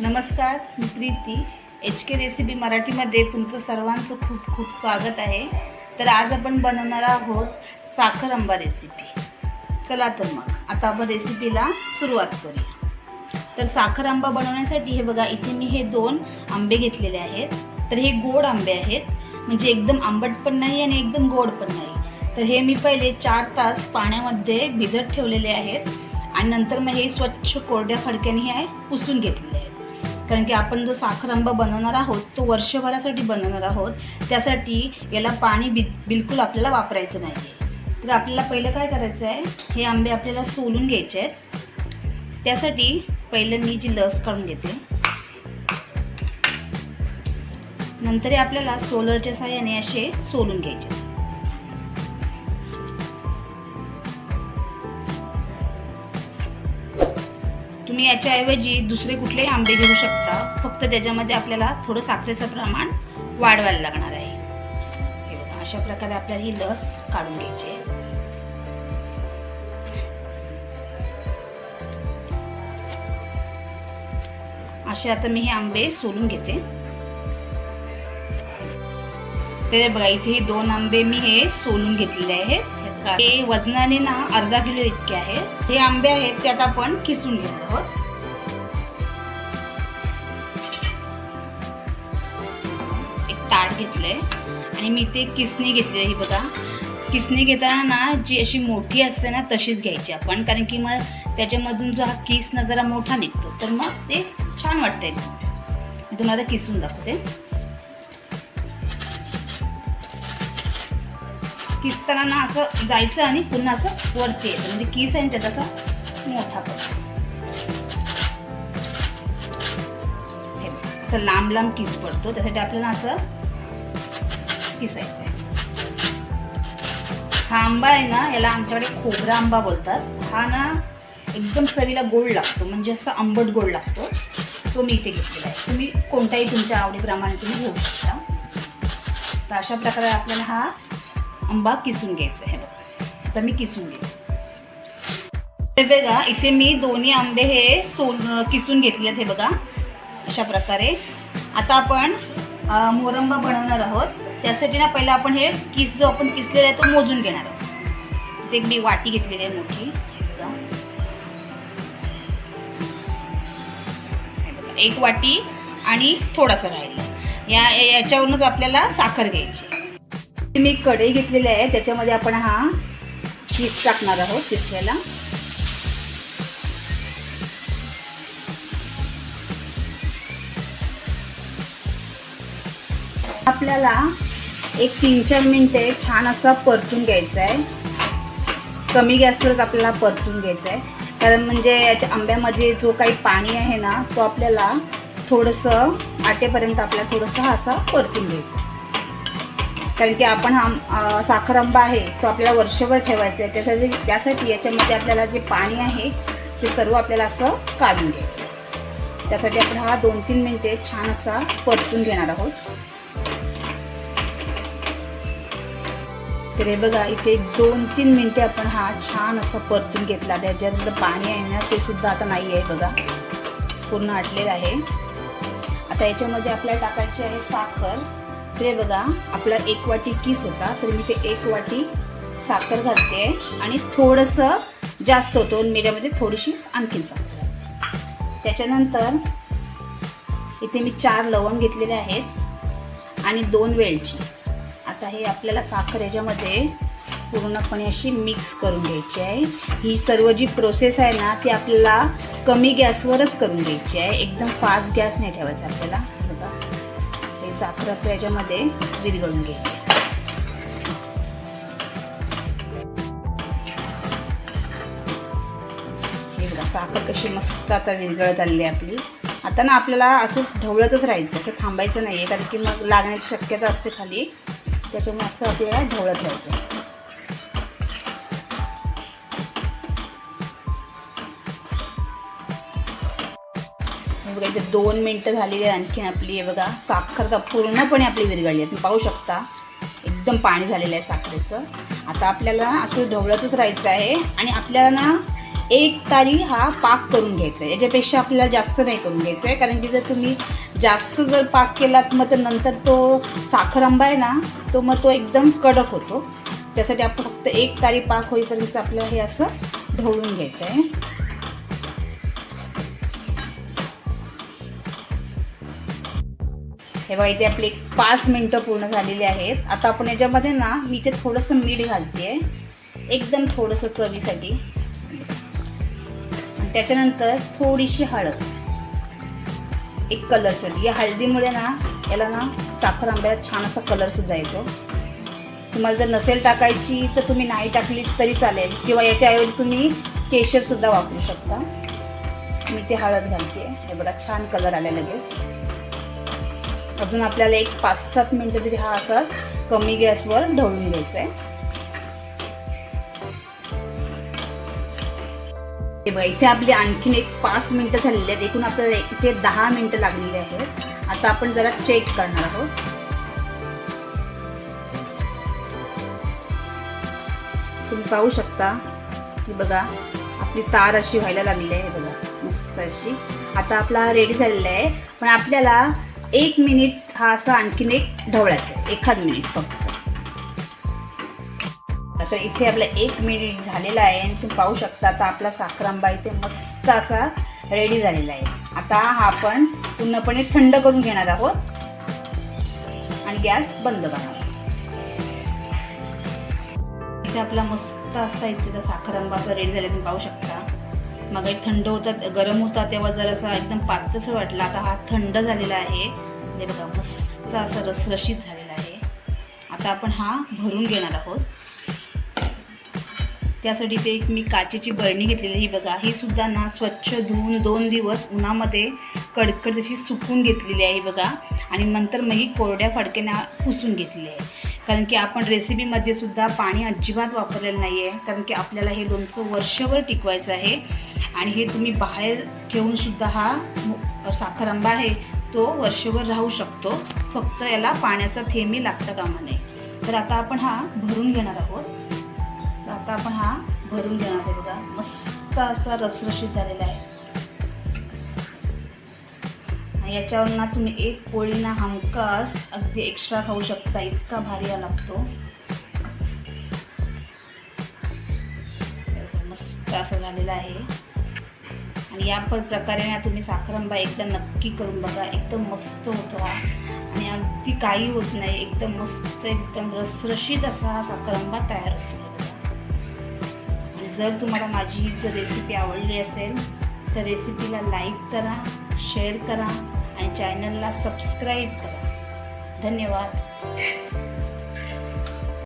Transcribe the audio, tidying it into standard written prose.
नमस्कार, मी Preeti HK recipe मराठीमध्ये तुमचं सर्वांचं खूप खूप स्वागत आहे। तर आज आपण बनवणार आहोत साखर आंबा रेसिपी। चला तर मग आता आपण रेसिपीला सुरुवात करूया। तर साखर आंबा बनवण्यासाठी हे बघा, इथे मी हे 2 आंबे घेतलेले आहेत। तर हे गोड आंबे आहेत, म्हणजे एकदम आंबट पण नाही आणि एकदम गोड पण नाही। तर हे मी पहिले 4 तास पाण्यामध्ये भिजत ठेवलेले आहेत आणि नंतर मग हे स्वच्छ कोरड्या फडक्याने हे पुसून घेतलेले आहेत। कारण की आपण जो साखर आंबा बनवणार आहोत तो वर्षभरासाठी बनवणार आहोत, त्यासाठी याला पाणी बिलकुल आपल्याला वापरायचं नाही आहे। तर आपल्याला पहिलं काय करायचं आहे, हे आंबे आपल्याला सोलून घ्यायचे आहेत। त्यासाठी पहिलं मी जी लस काढून घेते, नंतर हे आपल्याला सोलरच्या साहाय्याने असे सोलून घ्यायचे। तुम्ही याच्याऐवजी दुसरे कुठलेही आंबे घेऊ शकता, फक्त त्याच्यामध्ये आपल्याला थोडं साखरेचं प्रमाण वाढवायला लागणार आहे। हे बघा, अशा प्रकारे आपल्याला ही लस काढून घ्यायची आहे। असे आता मी हे आंबे सोलून घेते। तर बघा, इथे 2 आंबे मी हे सोलून घेतलेले आहेत। हे वजनाने ना अर्धा किलो इतके आहेत। हे आंबे आहेत ते आता आपण किसून घेणार आहोत। एक ताट घेतलंय आणि मी ते किसणी घेतली। ही बघा, किसणी घेताना ना जी अशी मोठी असते ना तशीच घ्यायची आपण, कारण की मग त्याच्यामधून जो हा किस ना जरा मोठा निघतो, तर मग ते छान वाटतंय। मी तुम्हाला किसून दाखवते। किसताना ना असं जायचं आणि पुन्हा असं वरती यायचं, म्हणजे किस आहे त्याचा मोठा पडतो। असं लांब लांब किस पडतो, त्यासाठी आपल्याला असं किसायचं आहे। हा आंबा आहे ना, याला आमच्याकडे खोबरा आंबा बोलतात। हा ना एकदम चवीला गोड लागतो, म्हणजे असं आंबट गोड लागतो। तो मी इथे घेतलेला आहे। तुम्ही कोणत्याही तुमच्या आवडीप्रमाणे तुम्ही घेऊ शकता। तर अशा प्रकारे आपल्याला हा आंबा किसून घ्यायचा आहे। आता मी किसून घेते। बघा, इथे मी दोन्ही आंबे हे किसून घेतले आहेत। हे बघा, अशा प्रकारे आता आपण मोरंबा बनवणार आहोत। त्यासाठी ना पहिला आपण हे किस जो आपण किसलेला आहे तो मोजून घेणार आहोत। इथे मी वाटी घेतलेली आहे मोठी, एक वाटी आणि थोडासा राहिला। याच्यावरूनच आपल्याला साखर घ्यायची। मी कढई घेतलेली आहे, त्याच्यामध्ये आपण हा किस टाकणार आहोत किसलेला। आपल्याला एक 3-4 मिनिटे छान असा परतून घ्यायचा आहे। कमी गॅसवरच आपल्याला परतून घ्यायचं आहे, कारण म्हणजे याच्या आंब्यामध्ये जो काही पाणी आहे ना तो आपल्याला थोडंसं आटेपर्यंत आपल्याला थोडंसं असा परतून घ्यायचं आहे। कारण की आपण हा साखर आंबा आहे तो आपल्याला वर्षभर ठेवायचा आहे। त्यासाठी याच्यामध्ये आपल्याला जे पाणी आहे ते सर्व आपल्याला असं काढून घ्यायचं आहे। त्यासाठी आपण हा 2-3 मिनिटे छान असा परतून घेणार आहोत। तर हे बघा, इथे 2-3 मिनिटे आपण हा छान असा परतून घेतला। त्याच्यातलं पाणी आहे ना ते सुद्धा आता नाही आहे, बघा पूर्ण आटलेलं आहे। आता याच्यामध्ये आपल्याला टाकायची आहे साखर। ते बघा, आपला 1 वाटी किस होता, तर मी ते 1 वाटी साखर घालते आणि थोडंसं जास्त होतं मीडियामध्ये थोडीशी आणखीन साखर। त्याच्यानंतर इथे मी 4 लवंग घेतलेले आहेत आणि 2 वेलची। आता हे आपल्याला साखर याच्यामध्ये पूर्णपणे अशी मिक्स करून घ्यायची आहे। ही सर्व जी प्रोसेस आहे ना ती आपल्याला कमी गॅसवरच करून घ्यायची आहे, एकदम फास्ट गॅस नाही ठेवायचा आपल्याला। बघा, हे साखर आपल्या याच्यामध्ये विरघळून घ्यायची। हे बघा, साखर कशी मस्त आता विरघळत आली आहे आपली। आता ना आपल्याला असंच ढवळतच राहायचं, असं थांबायचं नाही आहे, कारण की मग लागण्याची शक्यता असते खाली। त्याच्यामुळे असं आपल्याला ढवळत राहायचं। बघा, इथे 2 मिनिटं झालेली आहे आणखीन आपली। हे बघा, साखर पूर्णपणे आपली विरघळली आहे, तुम्ही पाहू शकता एकदम पाणी झालेलं आहे साखरेचं। आता आपल्याला असं ढवळतच राहायचं आहे आणि आपल्याला ना 1 तारी हा पाक करून घ्यायचा आहे. याच्यापेक्षा आपल्याला जास्त नाही करून घ्यायचं आहे, कारण की जर तुम्ही जास्त जर पाक केलात मग तर नंतर तो साखर आंबा आहे ना तो एकदम कडक होतो. त्यासाठी आपण फक्त 1 तारी पाक होईपर्यंत आपल्याला हे असं ढवळून घ्यायचं आहे. हे बघा इथे आपले 5 मिनटं पूर्ण झालेली आहेत. आता आपण याच्यामध्ये ना मी इथे थोडंसं मीठ घालते आहे, एकदम थोडंसं चवीसाठी. आणि त्याच्यानंतर थोडीशी हळद, एक कलरसाठी. या हळदीमुळे ना याला ना साखर आंब्याला छान असा कलरसुद्धा येतो. तुम्हाला जर नसेल टाकायची तर तुम्ही नाही टाकली तरी चालेल, किंवा याच्याऐवजी तुम्ही केशरसुद्धा वापरू शकता. मी ते हळद घालते. हे बघा छान कलर आला लगेच. अजून आपल्याला एक 5-7 मिनटं तरी हा असाच कमी गॅसवर ढवळून घ्यायचा आहे. हे बघा इथे आपली आणखीन एक 5 मिनटं झालेली आहेत. एकूण आपल्याला इथे 10 मिनटं लागलेली आहेत. आता आपण जरा चेक करणार आहोत. तुम्ही पाहू शकता की बघा आपली तार अशी व्हायला लागली आहे. बघा मस्त अशी. आता आपला रेडी झालेला आहे. पण आपल्याला 1 मिनिट हा असा आणखीन एक ढवळायचा आहे, 1 मिनिट फक्त. तर इथे आपला 1 मिनिट झालेला आहे आणि तुम्ही पाहू शकता आता आपला साखर आंबा इथे मस्त असा रेडी झालेला आहे. आता हा आपण पूर्णपणे थंड करून घेणार आहोत आणि गॅस बंद करणार. इथे आपला मस्त असा इथे साखर आंबा रेडी झाला तुम्ही पाहू शकता. मग थंड होता, गरम होता तेव्हा जरासा एकदम पातळसर वाटला. आता हा थंड झालेला आहे. हे बघा मस्त असा रसरशीत झालेला आहे. आता आपण हा भरून घेणार आहोत. त्यासाठी ते एक मी काचेची बरणी घेतलेली. ही बघा ही सुद्धा ना स्वच्छ धुवून 2 दिवस उन्हामध्ये कडकड अशी सुकून घेतलेली आहे. बघा आणि नंतर मग ही कोरड्या फडक्याने पुसून घेतलेली आहे. कारण की आपण रेसिपीमध्ये सुद्धा पाणी अजिबात वापरलेलं नाही आहे, कारण की आपल्याला हे लोणचं वर्षभर टिकवायचं आहे. आणि हे तुम्ही बाहेर ठेवून सुद्धा हा साखर आंबा आहे तो वर्षभर राहू शकतो. फक्त याला पाण्याचा थेंबही लागता कामा नये. तर आता आपण हा भरून घेणार आहोत. तर आता आपण हा भरून घेणार आहे. बघा मस्त असा रसरशीत झालेला आहे. याच्यावर ना तुम्ही एक पोळी ना हमखास अगदी एक्स्ट्रा खाऊ शकता, इतका भारी हा लागतो. मस्त असं झालेला आहे. आणि या प्रकारे ना तुम्ही साखर आंबा एकदा नक्की करून बघा, एकदम मस्त होतो हा. आणि अगदी काही होत नाही, एकदम मस्त एकदम रसरशीत असा हा साखर आंबा तयार होतो. आणि जर तुम्हाला माझी ही जर रेसिपी आवडली असेल तर रेसिपीला लाईक करा, शेअर करा आणि चॅनलला सबस्क्राईब करा. धन्यवाद.